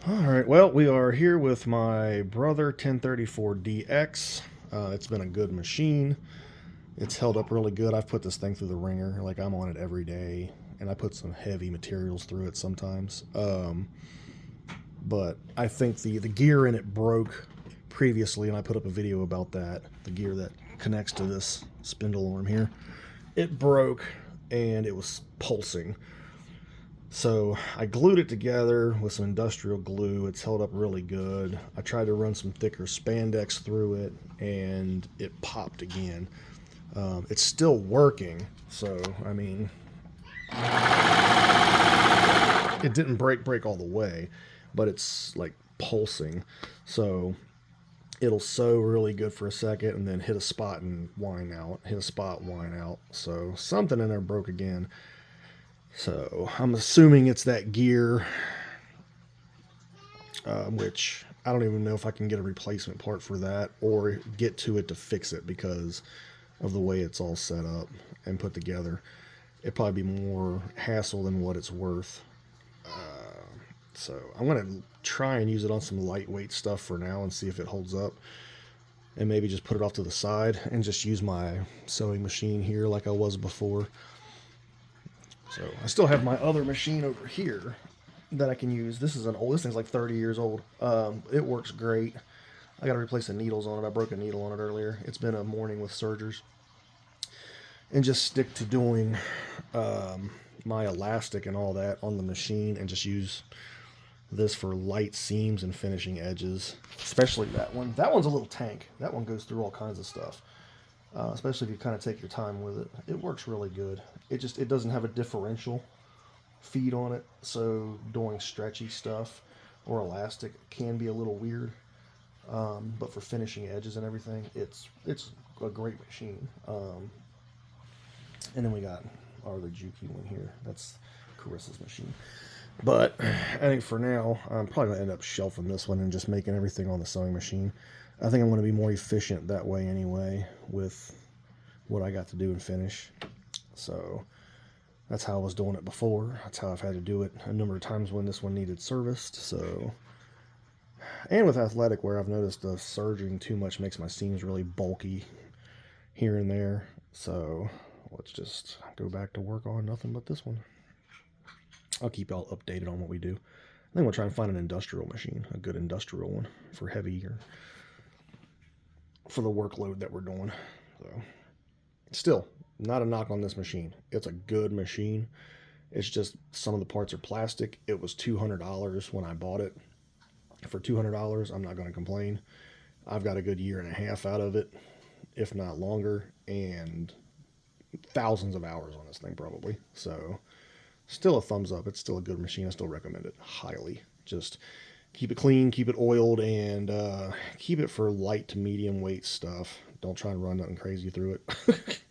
All right, well, we are here with my brother 1034DX. It's been a good machine. It's held up really good. I've put this thing through the ringer. Like, I'm on it every day, and I put some heavy materials through it sometimes. But I think the gear in it broke previously, and I put up a video about that. The gear that connects to this spindle arm here. It broke, and it was pulsing. So I glued it together with some industrial glue. It's held up really good. I tried to run some thicker spandex through it, and it popped again. It's still working, so I mean, it didn't break all the way, but it's like pulsing. So it'll sew really good for a second, and then hit a spot and whine out. Hit a spot, whine out. So something in there broke again. So I'm assuming it's that gear, which I don't even know if I can get a replacement part for that or get to it to fix it because of the way it's all set up and put together. It'd probably be more hassle than what it's worth. So I'm going to try and use it on some lightweight stuff for now and see if it holds up. And maybe just put it off to the side and just use my sewing machine here like I was before. So I still have my other machine over here that I can use. This thing's like 30 years old. It works great. I got to replace the needles on it. I broke a needle on it earlier. It's been a morning with Sergers. And just stick to doing my elastic and all that on the machine and just use this for light seams and finishing edges. Especially that one. That one's a little tank. That one goes through all kinds of stuff. Especially if you kind of take your time with it. It works really good. It doesn't have a differential feed on it, so doing stretchy stuff or elastic can be a little weird. But for finishing edges and everything, it's a great machine. And then we got our other Juki one here. That's Carissa's machine. But I think for now, I'm probably going to end up shelving this one and just making everything on the sewing machine. I think I'm going to be more efficient that way anyway with what I got to do and finish. So that's how I was doing it before. That's how I've had to do it a number of times when this one needed serviced. So, and with athletic wear, I've noticed the serging too much makes my seams really bulky here and there. So let's just go back to work on nothing but this one. I'll keep y'all updated on what we do. I think we'll try and find an industrial machine, a good industrial one for heavier, for the workload that we're doing. So still, not a knock on this machine. It's a good machine. It's just some of the parts are plastic. It was $200 when I bought it. For $200, I'm not going to complain. I've got a good year and a half out of it, if not longer, and thousands of hours on this thing probably. So still a thumbs up. It's still a good machine. I still recommend it highly. Just keep it clean, keep it oiled, and keep it for light to medium weight stuff. Don't try and run nothing crazy through it.